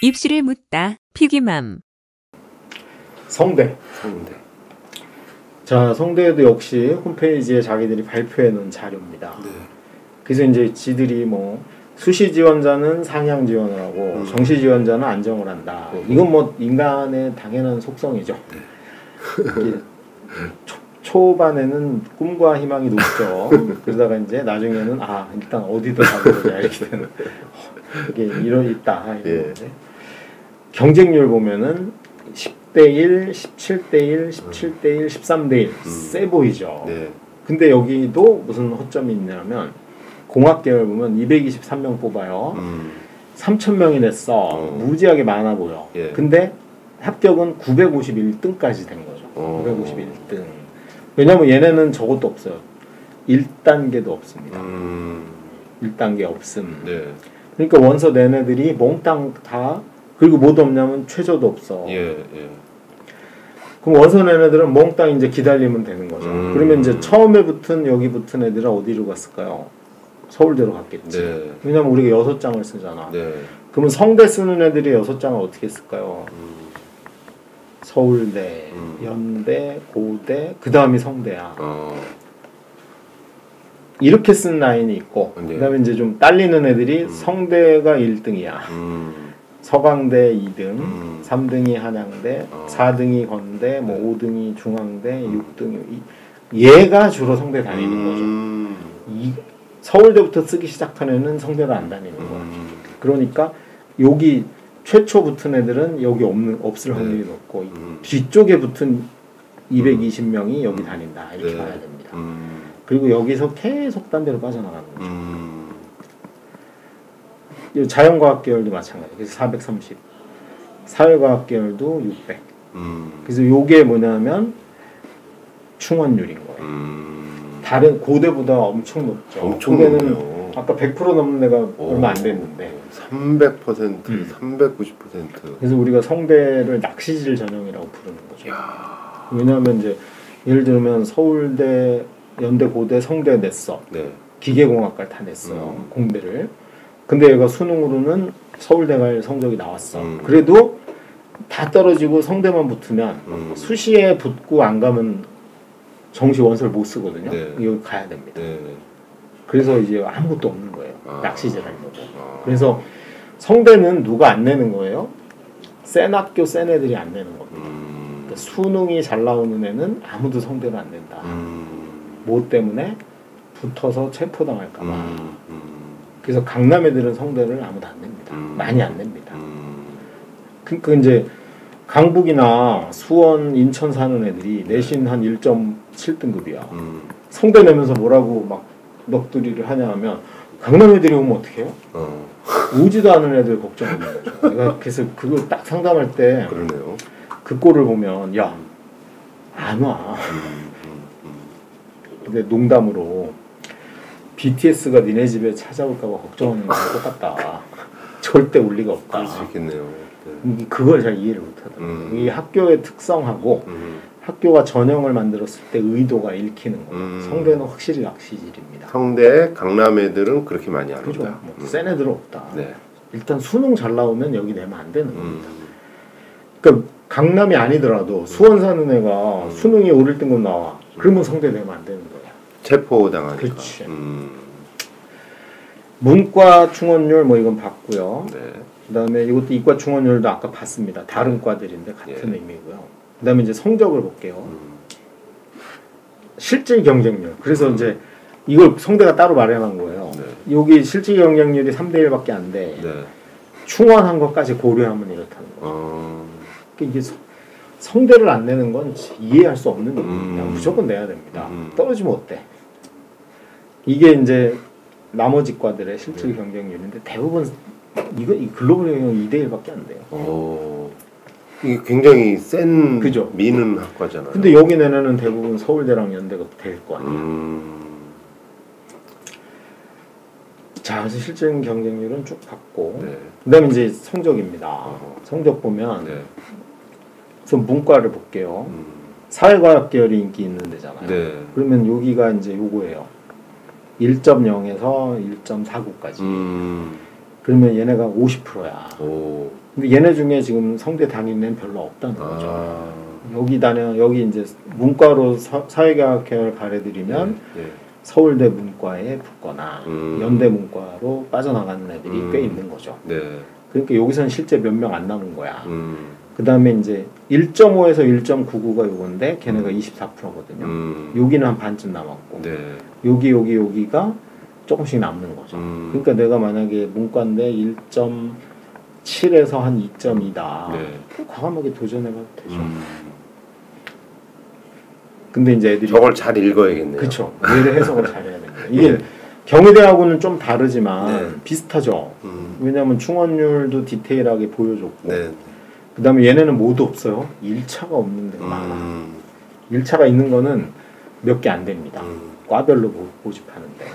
입시를 묻다 피기맘. 성대. 성대. 자, 성대도 역시 홈페이지에 자기들이 발표해 놓은 자료입니다. 네. 그래서 이제 지들이 뭐 수시 지원자는 상향 지원을 하고 정시 지원자는 안정을 한다. 이건 뭐 인간의 당연한 속성이죠. 이게 초반에는 꿈과 희망이 높죠. 그러다가 이제 나중에는 일단 어디도 가보자 이렇게 되는 이게 이런 있다 이런 건데 경쟁률 보면은 10대 1, 17대 1, 17대 1, 13대 1 세 보이죠. 네. 근데 여기도 무슨 허점이 있냐면 공학계열 보면 223명 뽑아요. 3,000명이 냈어. 무지하게 많아 보여. 예. 근데 합격은 951등까지 된 거죠. 951등. 왜냐면 얘네는 저것도 없어요. 1단계도 없습니다. 1단계 없음. 네. 그러니까 원서 낸 애들이 몽땅 다 그리고 뭐 없냐면 최저도 없어. 예, 예. 그럼 원서 낸 애들은 몽땅 이제 기다리면 되는 거죠. 그러면 이제 처음에 붙은 여기 붙은 애들은 어디로 갔을까요? 서울대로 갔겠지. 네. 왜냐면 우리가 6장을 쓰잖아. 네. 그러면 성대 쓰는 애들이 6장을 어떻게 쓸까요? 서울대, 연대, 고대, 그 다음이 성대야. 이렇게 쓴 라인이 있고, 네. 그 다음에 이제 좀 딸리는 애들이 성대가 1등이야. 서강대 2등, 3등이 한양대, 4등이 건대, 뭐 5등이 중앙대, 6등이 얘가 주로 성대 다니는 거죠. 서울대부터 쓰기 시작한 애는 성대를 안 다니는 거야. 그러니까 여기 최초 붙은 애들은 여기 없을 확률이 높고 뒤쪽에 붙은 220명이 여기 다닌다 이렇게 봐야 됩니다. 그리고 여기서 계속 딴 데로 빠져나가는 거죠. 자연과학 계열도 마찬가지. 그래서 430. 사회과학 계열도 600. 그래서 요게 뭐냐면 충원율인 거예요. 다른 고대보다 엄청 높죠. 엄청 고대는 높네요. 아까 100% 넘는 데가 얼마 안 됐는데 300%, 390%. 그래서 우리가 성대를 낚시질 전형이라고 부르는 거죠. 왜냐하면 이제 예를 들면 서울대, 연대, 고대, 성대 냈어. 네. 기계공학과를 다 냈어요. 공대를. 근데 얘가 수능으로는 서울대 갈 성적이 나왔어. 그래도 다 떨어지고 성대만 붙으면 수시에 붙고 안 가면 정시 원서를 못 쓰거든요. 네. 여기 가야 됩니다. 네. 그래서 이제 아무것도 없는 거예요. 낚시질 하려고. 그래서 성대는 누가 안 내는 거예요? 센 학교 센 애들이 안 내는 겁니다. 그러니까 수능이 잘 나오는 애는 아무도 성대를 안 낸다. 뭐 때문에? 붙어서 체포당할까 봐. 그래서 강남 애들은 성대를 아무도 안 냅니다. 많이 안 냅니다. 그러니까 이제 강북이나 수원, 인천 사는 애들이 내신 한 1.7등급이야. 성대 내면서 뭐라고 막 넋두리를 하냐 하면 강남 애들이 오면 어떻게 해요? 오지도 않은 애들 걱정하는 거죠. 내가 그래서 그걸 딱 상담할 때 그러네요. 그 꼴을 보면 야, 안 와. 근데 농담으로 BTS가 니네 집에 찾아올까 봐 걱정하는 거랑 똑같다. 절대 올 리가 없다. 그럴 수 있겠네요. 네. 그걸 잘 이해를 못하더라고요. 이 학교의 특성하고 학교가 전형을 만들었을 때 의도가 읽히는 거예요. 성대는 확실히 낚시질입니다. 성대, 강남 애들은 그렇게 많이 안 그죠. 한다. 센 애들은 없다. 네. 일단 수능 잘 나오면 여기 내면 안 되는 겁니다. 그러니까 강남이 아니더라도 수원 사는 애가 수능이 오를 등급 나와. 그러면 성대 내면 안 되는 거야. 체포당하니까. 그렇지. 문과 충원율 뭐 이건 봤고요. 네. 그다음에 이것도 이과 충원율도 아까 봤습니다. 다른 과들인데 같은 의미고요. 그다음에 이제 성적을 볼게요. 실질 경쟁률. 그래서 이제 이걸 성대가 따로 마련한 거예요. 네. 여기 실질 경쟁률이 3대 1밖에 안 돼. 네. 충원한 것까지 고려하면 이렇다는 거죠. 그러니까 이게 성대를 안 내는 건 이해할 수 없는 일이에요. 그냥 무조건 내야 됩니다. 떨어지면 어때? 이게 이제 나머지 과들의 실질 경쟁률인데 대부분 이 글로벌 경영 2대 1밖에 안 돼요. 이게 굉장히 센 그죠? 미는 학과잖아요. 근데 여기 내는 대부분 서울대랑 연대가 될 거 아니에요. 자, 그래서 실질 경쟁률은 쭉 봤고, 네. 그다음에 이제 성적입니다. 성적 보면 네. 우선 문과를 볼게요. 사회과학 계열이 인기 있는 데잖아요. 네. 그러면 여기가 이제 요거예요. 1.0에서 1.49까지. 그러면 얘네가 50%야. 오. 근데 얘네 중에 지금 성대 다니는 애는 별로 없다는 거죠. 여기 이제 문과로 사회경학 계열 가려드리면 서울대 문과에 붙거나 연대 문과로 빠져나가는 애들이 꽤 있는 거죠. 네. 그러니까 여기서는 실제 몇 명 안 남은 거야. 그 다음에 이제 1.5에서 1.99가 요건데 걔네가 24%거든요. 여기는 한 반쯤 남았고 네. 여기가 조금씩 남는 거죠. 그러니까 내가 만약에 문과인데 1.7에서 한 2.2다. 네. 과감하게 도전해봐도 되죠. 근데 이제 애들이 저걸 잘 읽어야겠네요. 그렇죠. 얘를 해석을 잘해야 됩니다. 이게 경희대하고는 좀 다르지만 비슷하죠. 왜냐하면 충원율도 디테일하게 보여줬고 네. 그 다음에 얘네는 모두 없어요. 1차가 없는 데가 많아. 1차가 있는 거는 몇 개 안 됩니다. 과별로 모집하는데.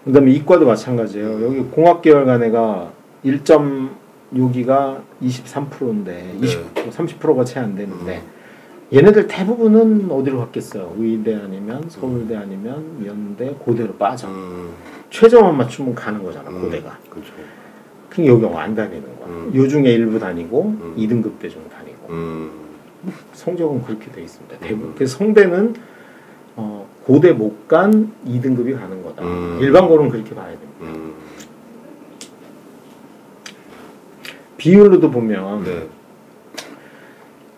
그 다음에 이과도 마찬가지예요. 여기 공학계열 간애가 1.6기가 23%인데 20%, 30%가 채 안 되는데 얘네들 대부분은 어디로 갔겠어요? 의대 아니면 서울대 아니면 연대, 고대로 빠져. 최저만 맞추면 가는 거잖아, 고대가. 그렇죠. 그럼 여기 안 다니는 거야. 요 중에 일부 다니고 2등급대 중 다니고. 성적은 그렇게 돼 있습니다. 대부분. 그래서 성대는 고대 못 간 2등급이 가는 거다. 일반고는 그렇게 봐야 됩니다. 비율로도 보면 네.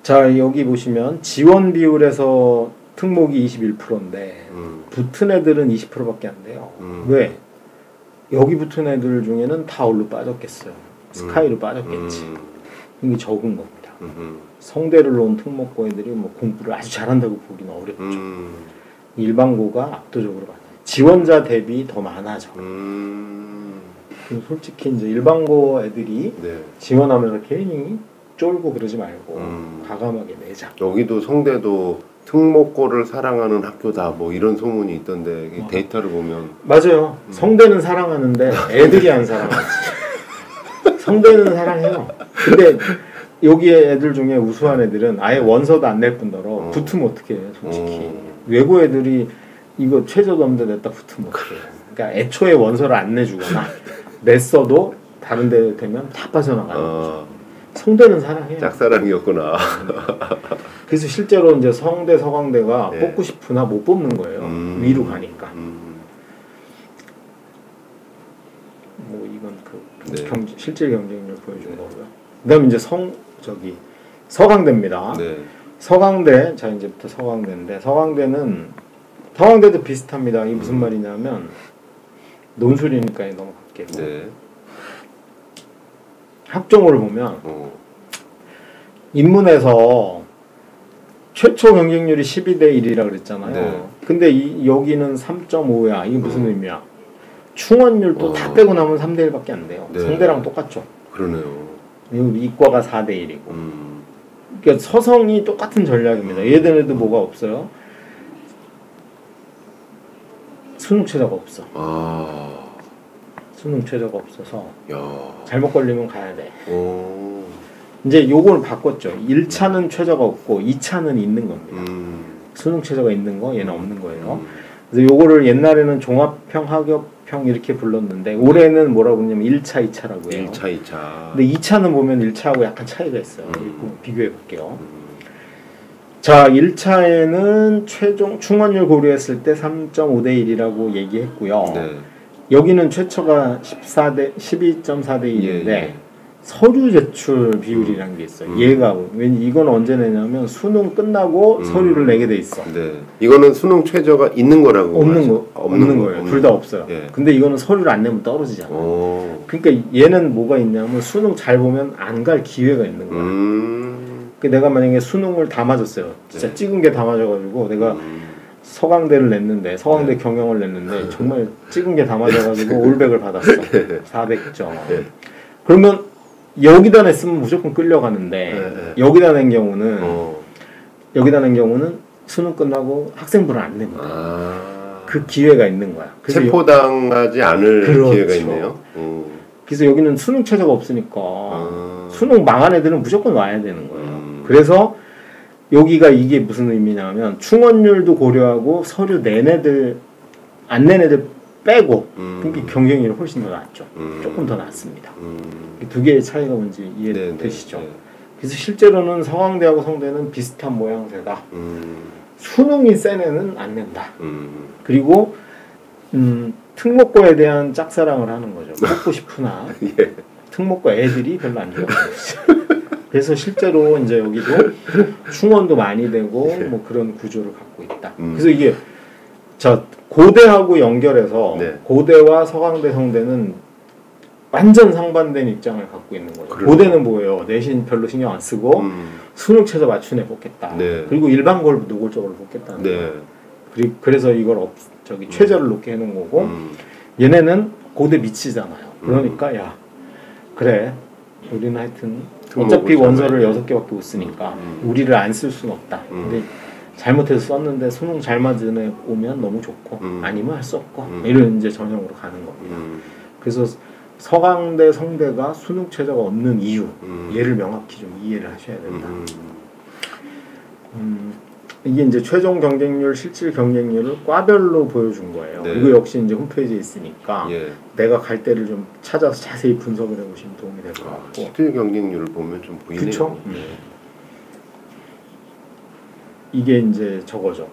자 여기 보시면 지원 비율에서 특목이 21%인데 붙은 애들은 20%밖에 안 돼요. 왜? 여기 붙은 애들 중에는 다 얼로 빠졌겠어요. 스카이로 빠졌겠지. 이게 적은 겁니다. 성대를 놓은 특목고 애들이 뭐 공부를 아주 잘한다고 보기는 어렵죠. 일반고가 압도적으로 많아요. 지원자 대비 더 많아져. 솔직히 이제 일반고 애들이 네. 지원하면서 괜히 쫄고 그러지 말고 과감하게 내자. 여기도 성대도 특목고를 사랑하는 학교다 뭐 이런 소문이 있던데 데이터를 보면 맞아요. 성대는 사랑하는데 애들이 안 사랑하지. 성대는 사랑해요. 근데 여기 애들 중에 우수한 애들은 아예 원서도 안 낼 뿐더러 붙으면 어떡해 솔직히. 외고 애들이 이거 최저도 없는데 냈다 붙으면 어떡해. 그러니까 애초에 원서를 안 내주거나 냈어도 다른 데 되면 다 빠져나가는 거죠. 성대는 사랑해요. 짝사랑이었구나. 그래서 실제로 이제 성대 서강대가 뽑고 싶으나 못 뽑는 거예요. 위로 가니까. 뭐 이건 그 실질 경쟁력을 보여준 거고요. 그다음에 이제 서강대입니다. 네. 서강대 자 이제부터 서강대인데 서강대도 비슷합니다. 이게 무슨 말이냐면 논술이니까 넘어갈게요. 네. 학종으로 보면 인문에서 최초 경쟁률이 12대 1이라 그랬잖아요. 네. 근데 여기는 3.5야. 이게 무슨 의미야? 충원율도 다 빼고 나면 3대 1밖에 안 돼요. 네. 성대랑 똑같죠. 그러네요. 이과가 4대 1이고. 그러니까 서성이 똑같은 전략입니다. 얘네들도 뭐가 없어요? 수능 최저가 없어. 수능 최저가 없어서 잘못 걸리면 가야 돼. 이제 요걸 바꿨죠. 1차는 최저가 없고 2차는 있는 겁니다. 수능 최저가 있는 거 얘는 없는 거예요. 그래서 요거를 옛날에는 종합평, 학업평 이렇게 불렀는데 올해는 뭐라고 그러냐면 1차, 2차라고 해요. 1차, 2차. 근데 2차는 보면 1차하고 약간 차이가 있어요. 비교해 볼게요. 자, 1차에는 최종 충원율 고려했을 때 3.5대 1이라고 얘기했고요. 네. 여기는 최초가 12.4대 1인데 서류 제출 비율이라는 게 있어요. 얘가 이건 언제 내냐면 수능 끝나고 서류를 내게 돼 있어. 네. 이거는 수능 최저가 있는 거라고 없는 거예요. 둘 다 없어요. 예. 근데 이거는 서류를 안 내면 떨어지잖아. 그러니까 얘는 뭐가 있냐면 수능 잘 보면 안 갈 기회가 있는 거야. 내가 만약에 수능을 다 맞았어요. 진짜 찍은 게 다 맞아가지고 내가 서강대를 냈는데 서강대 경영을 냈는데 정말 찍은 게 다 맞아가지고 올백을 받았어. 400점. 그러면 여기다 냈으면 무조건 끌려가는데 여기다 낸 경우는 수능 끝나고 학생부를 안 냅니다. 그 기회가 있는 거야. 체포당하지 않을 기회가 있네요. 그래서 여기는 수능 최저가 없으니까 수능 망한 애들은 무조건 와야 되는 거예요. 그래서 여기가 이게 무슨 의미냐면 충원율도 고려하고 서류 낸 애들 안 낸 애들 빼고 그게 경쟁률이 훨씬 더 낮죠. 조금 더 낮습니다. 두 개의 차이가 뭔지 이해되시죠? 네. 그래서 실제로는 서강대하고 성대는 비슷한 모양새다. 수능이 센 애는 안 낸다. 그리고 특목고에 대한 짝사랑을 하는 거죠. 뽑고 싶으나 예. 특목고 애들이 별로 안 좋아하는 거죠. 그래서 실제로 이제 여기도 충원도 많이 되고 뭐 그런 구조를 갖고 있다. 그래서 이게 고대하고 연결해서 네. 고대와 서강대 성대는 완전 상반된 입장을 갖고 있는 거죠. 그래요. 고대는 뭐예요? 내신 별로 신경 안 쓰고 수능 최저 맞춘 애 뽑겠다. 네. 그리고 일반 걸 노골적으로 뽑겠다는 네. 거예요. 그래서 이걸 최저를 놓게 해놓은 거고 얘네는 고대 미치잖아요. 그러니까 야 그래 우리는 하여튼 어차피 원서를 6개밖에 못 쓰니까 우리를 안 쓸 수는 없다. 근데 잘못해서 썼는데 수능 잘 맞은 애 오면 너무 좋고 아니면 할 수 없고 이런 이제 전형으로 가는 겁니다. 그래서 서강대 성대가 수능 최저가 없는 이유 얘를 명확히 좀 이해를 하셔야 된다. 이게 이제 최종 경쟁률, 실질 경쟁률을 과별로 보여준 거예요. 네. 이거 역시 이제 홈페이지에 있으니까 예. 내가 갈 때를 좀 찾아서 자세히 분석을 해보시면 도움이 될 것 같고. 실질 경쟁률을 보면 좀 보이네요. 그렇죠. 이게 이제 저거죠.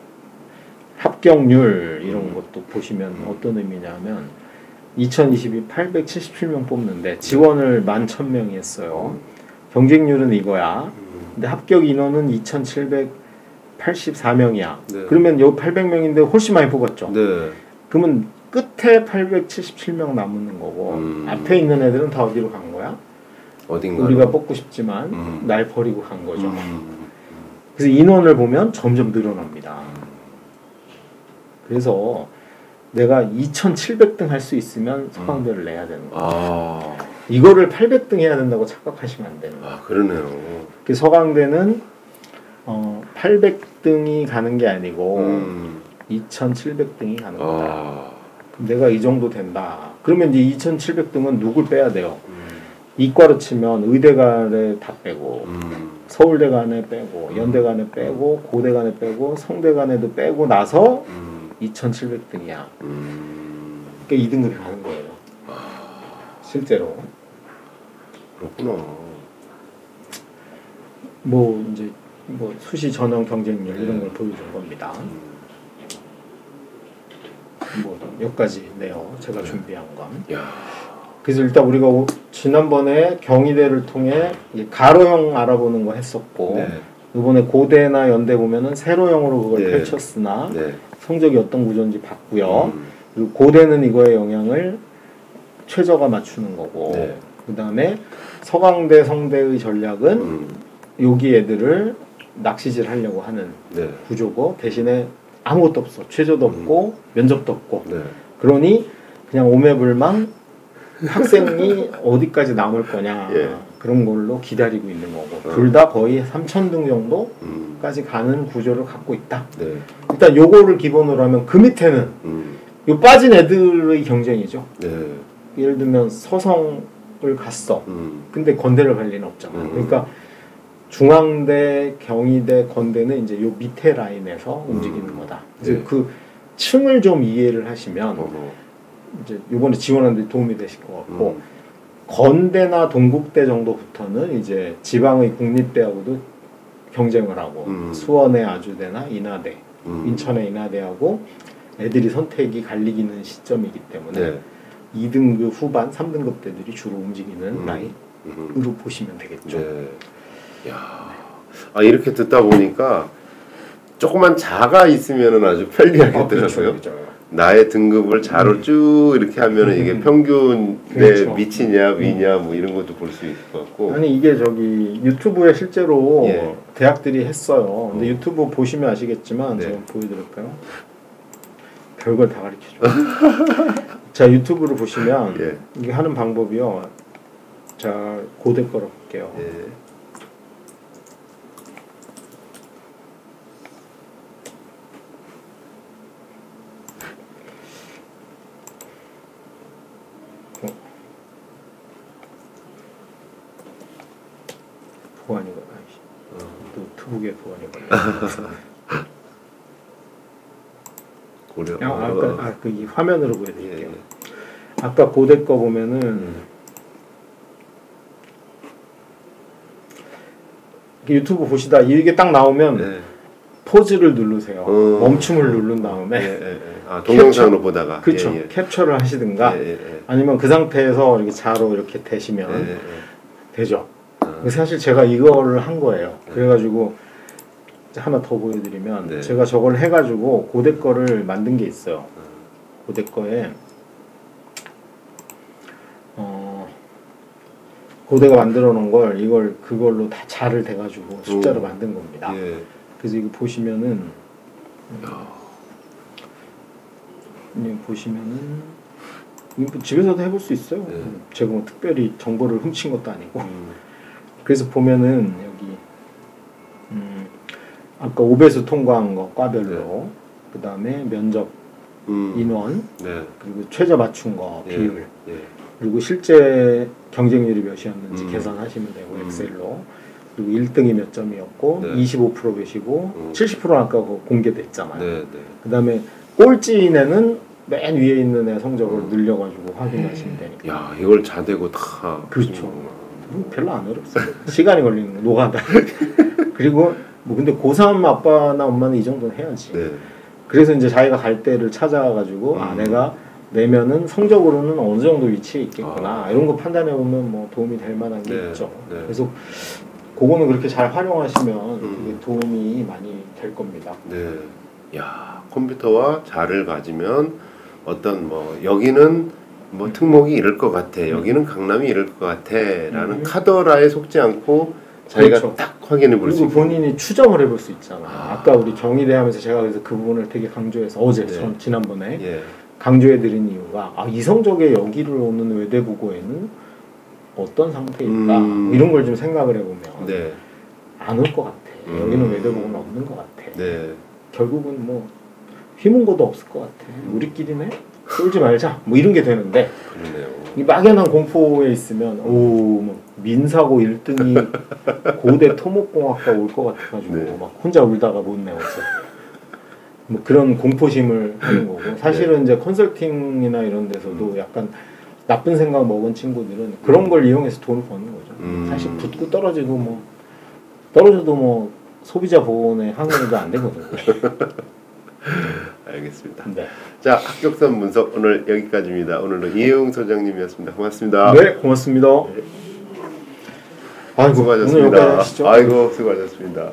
합격률 이런 것도 보시면 어떤 의미냐면 2022 877명 뽑는데 지원을 11,000명이 했어요. 경쟁률은 이거야. 근데 합격 인원은 2,784명이야. 네. 그러면 여기 800명인데 훨씬 많이 뽑았죠. 네. 그러면 끝에 877명 남는 거고 앞에 있는 애들은 다 어디로 간 거야? 어딘가 우리가 뽑고 싶지만 날 버리고 간 거죠. 그래서 인원을 보면 점점 늘어납니다. 그래서 내가 2,700등 할 수 있으면 서강대를 내야 되는 거예요. 이거를 800등 해야 된다고 착각하시면 안 되는 거예요. 그러네요. 그 서강대는 800등이 가는 게 아니고 2,700등이 가는 거다. 내가 이 정도 된다. 그러면 이제 2,700등은 누굴 빼야 돼요? 이과로 치면 의대 간에 다 빼고 서울대 간에 빼고 연대 간에 빼고 고대 간에 빼고 성대 간에도 빼고 나서 2,700등이야. 그러니까 2등급이 가는 거예요. 실제로. 그렇구나. 뭐 이제 뭐 수시 전형 경쟁률 이런 걸 보여준 겁니다. 뭐 여기까지네요. 제가 준비한 건. 그래서 일단 우리가 지난번에 경희대를 통해 가로형 알아보는 거 했었고 이번에 고대나 연대 보면은 세로형으로 그걸 펼쳤으나 성적이 어떤 구조인지 봤고요. 그리고 고대는 이거의 영향을 최저가 맞추는 거고 그 다음에 서강대 성대의 전략은 여기 애들을 낚시질 하려고 하는 구조고 대신에 아무것도 없어. 최저도 없고 면접도 없고 그러니 그냥 오매불망 학생이 어디까지 남을 거냐 그런 걸로 기다리고 있는 거고 둘 다 거의 3,000등 정도까지 가는 구조를 갖고 있다. 일단 요거를 기본으로 하면 그 밑에는 요 빠진 애들의 경쟁이죠. 예를 들면 서성을 갔어. 근데 건대를 갈 리는 없잖아. 그러니까 중앙대, 경희대, 건대는 이제 요 밑에 라인에서 움직이는 거다. 그래서 그 층을 좀 이해를 하시면 이제 이번에 지원하는 데 도움이 되실 것 같고 건대나 동국대 정도부터는 이제 지방의 국립대하고도 경쟁을 하고 수원의 아주대나 인하대, 인천의 인하대하고 애들이 선택이 갈리기는 시점이기 때문에 2등급 후반, 3등급 대들이 주로 움직이는 라인으로 보시면 되겠죠. 이렇게 듣다 보니까 조그만 자가 있으면은 아주 편리하겠더라고요. 나의 등급을 자로 쭉 이렇게 하면은 이게 평균에 미치냐 위냐 뭐 이런 것도 볼 수 있을 것 같고. 아니 이게 유튜브에 실제로 대학들이 했어요. 근데 유튜브 보시면 아시겠지만 제가 보여드릴까요? 별걸 다 가르쳐줘. 자 유튜브를 보시면 이게 하는 방법이요. 자 고대 거로 볼게요. 보안이가 노트북에 보안이 걸려. 이 화면으로 보여드릴게요. 아까 고대 거 보면은 유튜브 보시다 이게 딱 나오면 네. 포즈를 누르세요. 멈춤을 누른 다음에 아, 동영상으로 보다가 그렇죠. 예, 예. 캡처를 하시든가 예, 예. 아니면 그 상태에서 이렇게 자로 이렇게 대시면 예, 예. 되죠. 사실 제가 이거를 한 거예요. 그래가지고 하나 더 보여드리면 네. 제가 저걸 해가지고 고대 거를 만든 게 있어요. 고대 거에 고대가 만들어 놓은 걸 이걸 그걸로 다 자를 대가지고 숫자로 만든 겁니다. 예. 그래서 이거 보시면은 이거 집에서도 해볼 수 있어요. 제가 뭐 특별히 정보를 훔친 것도 아니고. 그래서 보면은 여기 아까 5배수 통과한 거 과별로 그 다음에 면접 인원 그리고 최저 맞춘 거 비율 그리고 실제 경쟁률이 몇이었는지 계산하시면 되고 엑셀로 그리고 1등이 몇 점이었고 25% 몇이고 70%는 아까 공개됐잖아요. 그 다음에 꼴찌인에는 맨 위에 있는 애 성적을 늘려가지고 확인하시면 되니까. 야 이걸 자대고 다. 그렇죠. 별로 안 어렵어요. 시간이 걸리는 거 노가다. 그리고 뭐 근데 고3 아빠나 엄마는 이 정도는 해야지. 그래서 이제 자기가 갈 때를 찾아가지고 아 내가 내면은 성적으로는 어느 정도 위치에 있겠구나 이런 거 판단해 보면 뭐 도움이 될 만한 게 있죠. 그래서 그거는 그렇게 잘 활용하시면 그게 도움이 많이 될 겁니다. 야 컴퓨터와 자를 가지면 어떤 뭐 여기는 뭐 특목이 이럴 것 같아, 여기는 강남이 이럴 것 같아라는 카더라에 속지 않고 자기가 그렇죠. 딱 확인해 볼 수 있고 그리고 본인이 추정을 해볼 수 있잖아. 아까 우리 경희대 하면서 제가 그래서 그 부분을 되게 강조해서 어제 지난번에 강조해드린 이유가 이 성적에 여기를 오는 외대부고에는 어떤 상태일까 이런 걸 좀 생각을 해보면 안 올 것 같아. 여기는 외대부고는 없는 것 같아. 결국은 뭐 휘문고도 없을 것 같아. 우리끼리네 쫄지 말자 뭐 이런 게 되는데 이 막연한 공포에 있으면 뭐 민사고 1등이 고대 토목공학과 올 것 같아가지고 막 혼자 울다가 못 내었어. 뭐 그런 공포심을 하는 거고 사실은 이제 컨설팅이나 이런 데서도 약간 나쁜 생각 먹은 친구들은 그런 걸 이용해서 돈을 버는 거죠. 사실 붙고 떨어져도 뭐 소비자 보호원의 항의도 안 되거든요. 알겠습니다. 자 합격선 분석 오늘 여기까지입니다. 오늘은 이혜용 소장님이었습니다. 고맙습니다. 네, 고맙습니다. 아이고, 수고하셨습니다. 오늘 여기까지 하시죠. 아이고 수고하셨습니다.